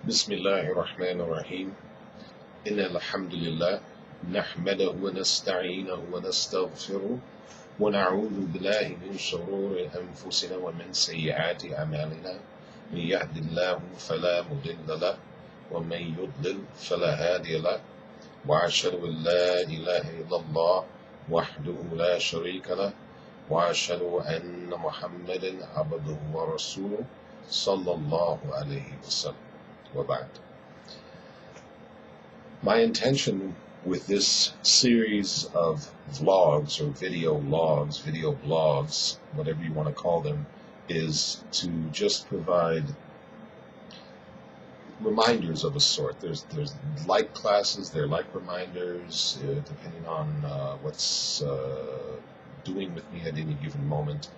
بسم الله الرحمن الرحيم إن الحمد لله نحمده ونستعينه ونستغفره ونعوذ بالله من شرور أنفسنا ومن سيئات أعمالنا من يهد الله فلا مضل له ومن يضلل فلا هادي له وأشهد أن لا إله إلا الله وحده لا شريك له وأشهد أن محمدا عبده ورسوله صلى الله عليه وسلم. My intention with this series of vlogs or video logs, video blogs, whatever you want to call them, is to just provide reminders of a sort. There's like classes, they're like reminders, depending on what's doing with me at any given moment.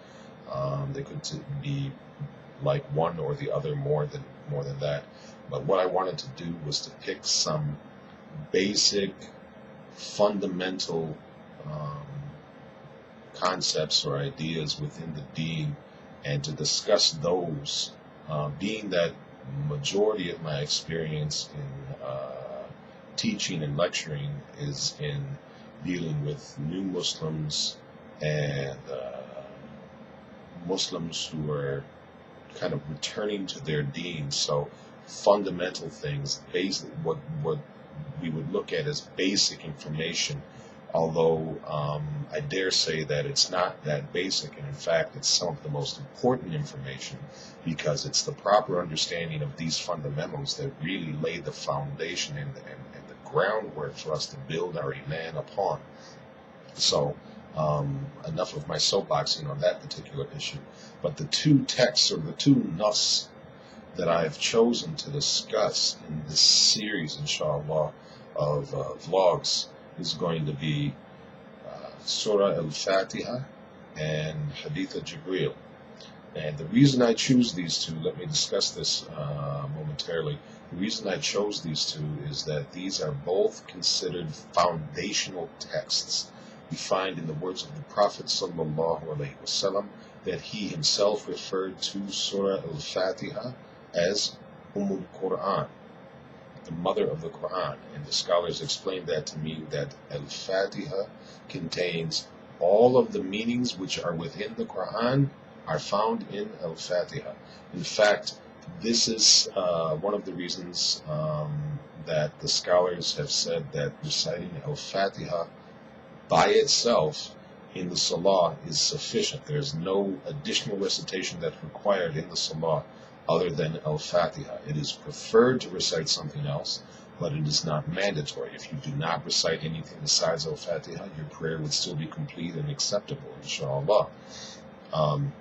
They could be like one or the other more than that. But what I wanted to do was to pick some basic, fundamental concepts or ideas within the deen and to discuss those, being that majority of my experience in teaching and lecturing is in dealing with new Muslims and Muslims who are kind of returning to their deen. So fundamental things, basic, what we would look at as basic information, although I dare say that it's not that basic, and in fact it's some of the most important information, because it's the proper understanding of these fundamentals that really lay the foundation and the groundwork for us to build our iman upon. So enough of my soapboxing on that particular issue. But the two texts, or the two nas, that I've chosen to discuss in this series, inshallah, of vlogs is going to be Surah Al-Faatihah and Hadeeth of Jibreel. And the reason I choose these two, let me discuss this momentarily. The reason I chose these two is that these are both considered foundational texts. We find in the words of the Prophet sallallahu alaihi wasallam that he himself referred to Surah Al-Faatihah as Quran, the mother of the Quran. And the scholars explained that to mean that Al-Faatihah contains all of the meanings which are within the Quran are found in Al-Faatihah. In fact, this is one of the reasons that the scholars have said that reciting Al-Faatihah by itself in the Salah is sufficient. There's no additional recitation that's required in the Salah other than Al-Faatihah. It is preferred to recite something else, but it is not mandatory. If you do not recite anything besides Al-Faatihah, your prayer would still be complete and acceptable, inshallah. And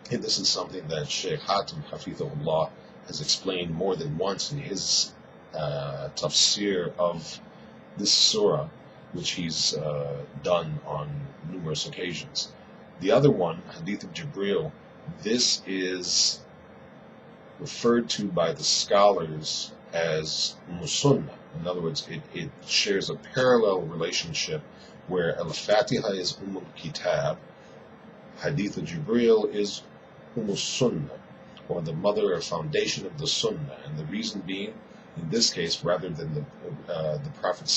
this is something that Shaykh Hatem, Hafidhahullah, has explained more than once in his tafsir of this surah, which he's done on numerous occasions. The other one, Hadeeth of Jibreel, this is referred to by the scholars as Musunnah. In other words, it shares a parallel relationship where Al-Faatihah is Kitab, Hadeeth of Jibreel is Sunnah, or the mother or foundation of the Sunnah. And the reason being, in this case, rather than the Prophet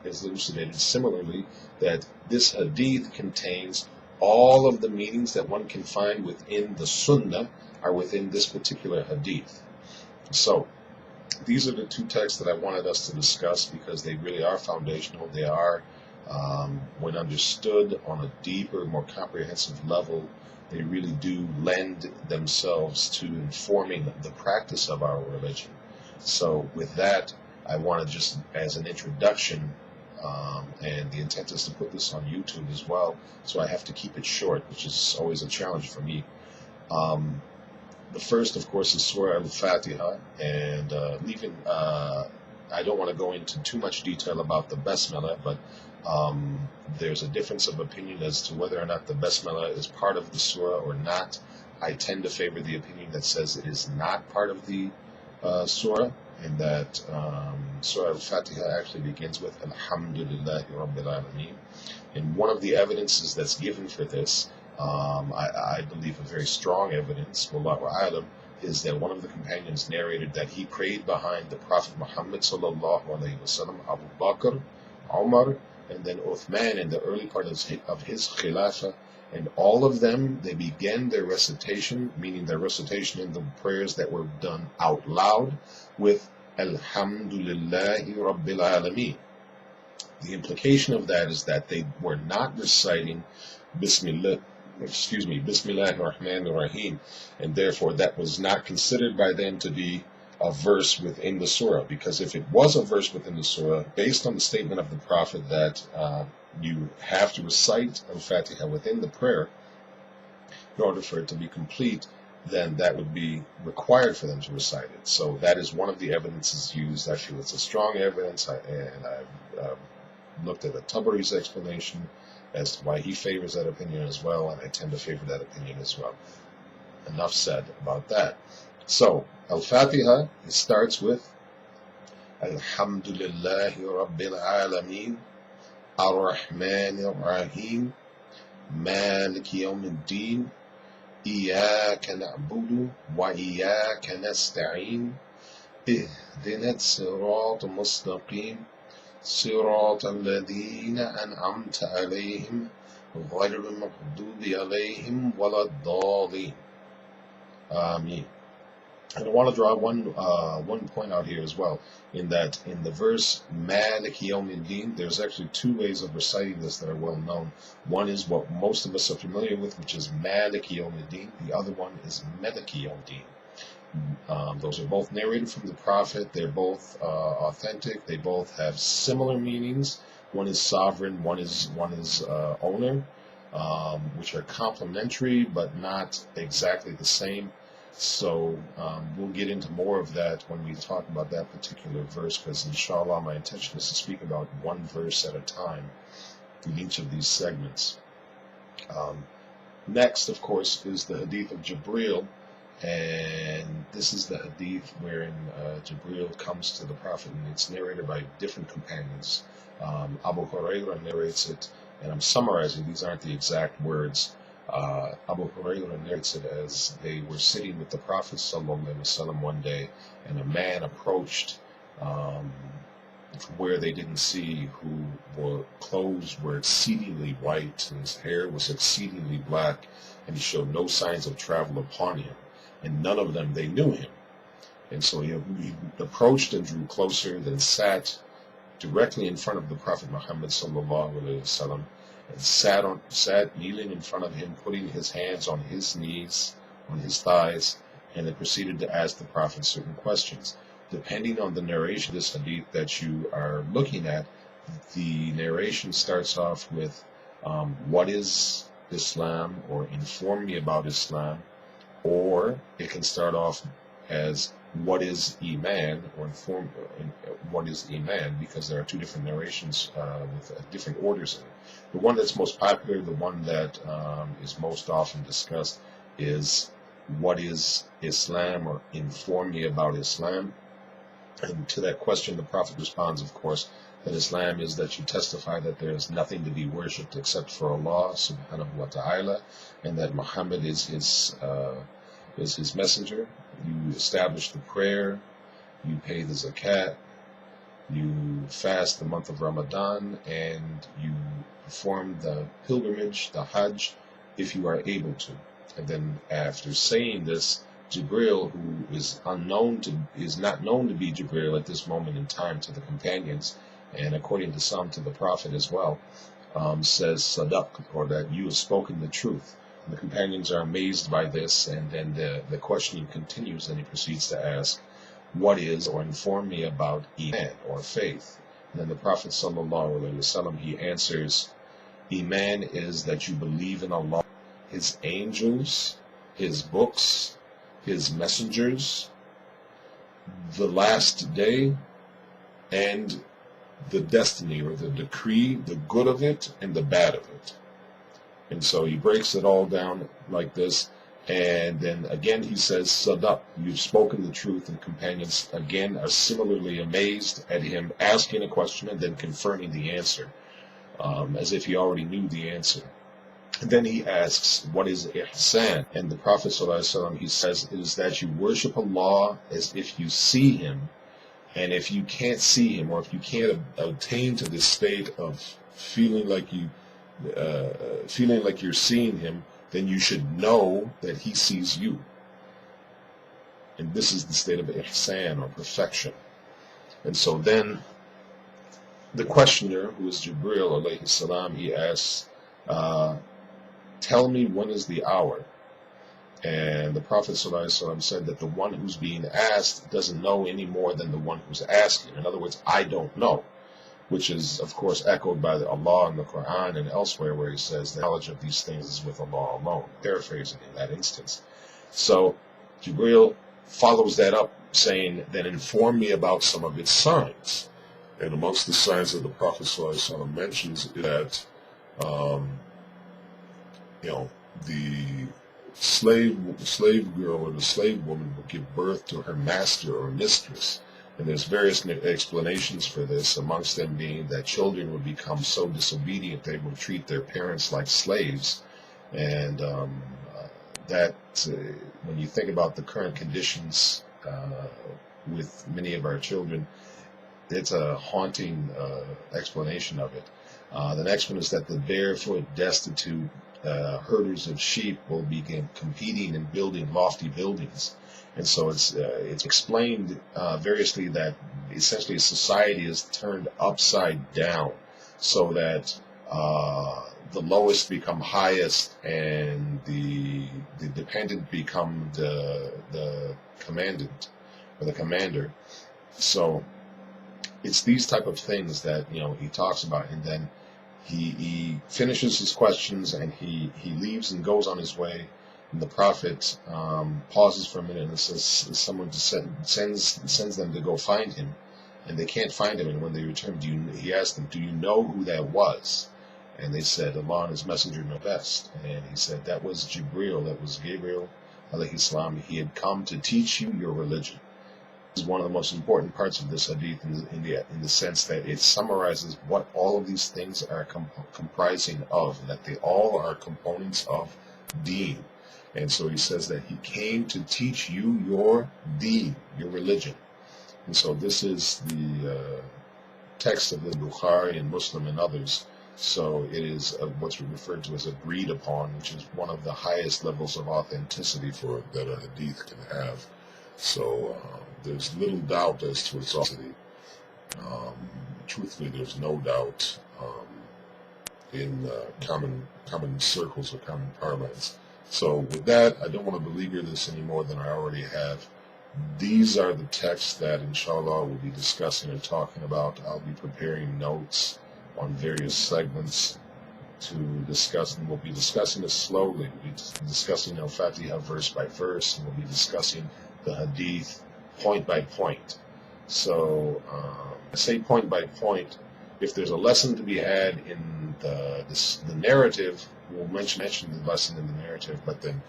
is elucidated similarly, that this hadith contains all of the meanings that one can find within the Sunnah are within this particular hadith. So these are the two texts that I wanted us to discuss because they really are foundational. They are, when understood on a deeper, more comprehensive level, they really do lend themselves to informing the practice of our religion. So with that, I want to just, as an introduction, and the intent is to put this on YouTube as well, so I have to keep it short, which is always a challenge for me. The first, of course, is Surah Al-Faatihah, and I don't want to go into too much detail about the Basmalah, but there's a difference of opinion as to whether or not the Basmalah is part of the surah or not. I tend to favor the opinion that says it is not part of the surah, and that Surah Al-Faatihah actually begins with Alhamdulillahi Rabbil Alameen. And one of the evidences that's given for this, I believe a very strong evidence, Wallahu A'lam, is that one of the companions narrated that he prayed behind the Prophet Muhammad sallallahu alaihi wasallam, Abu Bakr, Umar, and then Uthman in the early part of his Khilafah, and all of them, they began their recitation, meaning their recitation in the prayers that were done out loud, with Alhamdulillahi Rabbil Alameen. The implication of that is that they were not reciting Bismillahir Rahmanir Rahim, and therefore that was not considered by them to be a verse within the surah, because if it was a verse within the surah, based on the statement of the Prophet that you have to recite Al-Faatihah within the prayer in order for it to be complete, then that would be required for them to recite it. So that is one of the evidences used. I feel it's a strong evidence, and I've looked at Tabari's explanation as to why he favors that opinion as well, and I tend to favor that opinion as well. Enough said about that. So, Al-Fatiha, it starts with Alhamdulillahi Rabbil Alameen, Ar-Rahmanir Rahim, Maliki Yawmiddin, Iyaka na'budu wa iyaka nasta'in, Ihdinas Siratal Mustaqim, Siratal Ladina An'amta Alayhim, Ghayril Maghdubi Alayhim Waladdallin. Ameen. And I want to draw one point out here as well, in that in the verse Maliki Yawmiddin, there's actually two ways of reciting this that are well known. One is what most of us are familiar with, which is Maliki Yawmiddin. The other one is Maliki Yawmiddin. Those are both narrated from the Prophet. They're both authentic. They both have similar meanings. One is sovereign, one is owner, which are complementary but not exactly the same. So we'll get into more of that when we talk about that particular verse, because inshallah my intention is to speak about one verse at a time in each of these segments. Next, of course, is the Hadeeth of Jibreel, and this is the hadith wherein Jibreel comes to the Prophet, and it's narrated by different companions. Abu Hurairah narrates it, and I'm summarizing, these aren't the exact words. Abu Hurairah narrates it as they were sitting with the Prophet ﷺ one day, and a man approached where they didn't see, whose clothes were exceedingly white, and his hair was exceedingly black, and he showed no signs of travel upon him, and none of them, they knew him. And so he approached and drew closer, then sat directly in front of the Prophet Muhammad ﷺ, and sat kneeling in front of him, putting his hands on his knees, on his thighs, and then proceeded to ask the Prophet certain questions. Depending on the narration of this hadith that you are looking at, the narration starts off with, what is Islam, or inform me about Islam, or it can start off as what is Iman, or inform what is Iman, because there are two different narrations with different orders in it. The one that's most popular, the one that is most often discussed, is what is Islam, or inform me about Islam. And to that question, the Prophet responds, of course, that Islam is that you testify that there is nothing to be worshipped except for Allah subhanahu wa ta'ala, and that Muhammad is his messenger. You establish the prayer, you pay the zakat, you fast the month of Ramadan, and you perform the pilgrimage, the Hajj, if you are able to. And then after saying this, Jibreel, who is not known to be Jibreel at this moment in time to the companions, and according to some to the Prophet as well, says Sadaq, or that you have spoken the truth. And the companions are amazed by this, and then the questioning continues, and he proceeds to ask, what is, or inform me about Iman, or faith. And then the Prophet ﷺ, he answers, Iman is that you believe in Allah, His angels, His books, His messengers, the last day, and the destiny, or the decree, the good of it and the bad of it. And so he breaks it all down like this, and then again he says, Sadaq, you've spoken the truth. And companions again are similarly amazed at him asking a question and then confirming the answer, as if he already knew the answer. And then he asks, what is ihsan? And the Prophet ﷺ, he says, it is that you worship Allah as if you see Him. And if you can't see Him, or if you can't attain to this state of feeling like you're seeing Him, then you should know that He sees you. And this is the state of ihsan, or perfection. And so then the questioner, who is Jibreel alayhi salam, he asks, tell me when is the hour? And the Prophet ﷺ said that the one who's being asked doesn't know any more than the one who's asking. In other words, I don't know, which is, of course, echoed by Allah in the Quran and elsewhere, where He says the knowledge of these things is with Allah alone, paraphrasing in that instance. So Jibreel follows that up, saying, then inform me about some of its signs. And amongst the signs that the Prophet ﷺ mentions is that the slave girl or the slave woman will give birth to her master or mistress. And there's various explanations for this, amongst them being that children will become so disobedient they will treat their parents like slaves. And when you think about the current conditions with many of our children, it's a haunting explanation of it. The next one is that the barefoot, destitute herders of sheep will begin competing and building lofty buildings. And so it's explained variously that essentially society is turned upside down, so that the lowest become highest and the dependent become the commandant or the commander. So it's these type of things that he talks about, and then he finishes his questions and he leaves and goes on his way. And the Prophet pauses for a minute and says, someone sends them to go find him, and they can't find him. And when they return, he asked them, do you know who that was? And they said, Allah and His Messenger know best. And he said, that was Jibreel, that was Gabriel alayhi salam. He had come to teach you your religion. This is one of the most important parts of this hadith in the sense that it summarizes what all of these things are comprising of, and that they all are components of deen. And so he says that he came to teach you your deen, your religion. And so this is the text of the Bukhari and Muslim and others. So it is what's referred to as agreed upon, which is one of the highest levels of authenticity that a hadith can have. So there's little doubt as to its authenticity. Truthfully, there's no doubt in common circles or common parlance. So with that, I don't want to beleaguer this any more than I already have. These are the texts that, inshallah, we'll be discussing and talking about. I'll be preparing notes on various segments to discuss, and we'll be discussing this slowly. We'll be discussing Faatihah verse by verse, and we'll be discussing the hadith point by point. So I say point by point. If there's a lesson to be had in the narrative, we'll mention the lesson in the narrative, but then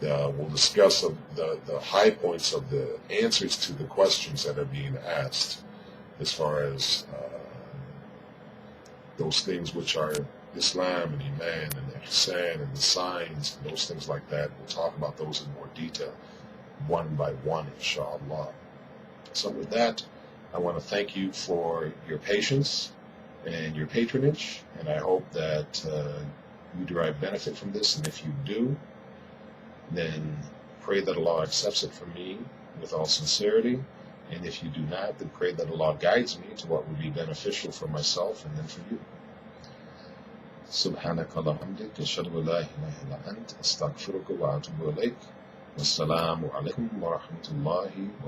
we'll discuss the high points of the answers to the questions that are being asked, as far as those things which are Islam and Iman and Ihsan and the signs and those things like that. We'll talk about those in more detail, one by one, inshallah. So with that, I want to thank you for your patience and your patronage, and I hope that you derive benefit from this. And if you do, then pray that Allah accepts it from me with all sincerity. And if you do not, then pray that Allah guides me to what would be beneficial for myself and then for you. سبحانك اللهم وبحمدك أشهد أن لا إله إلا أنت أستغفرك وأتوب إليك والسلام عليكم ورحمة الله وبركاته.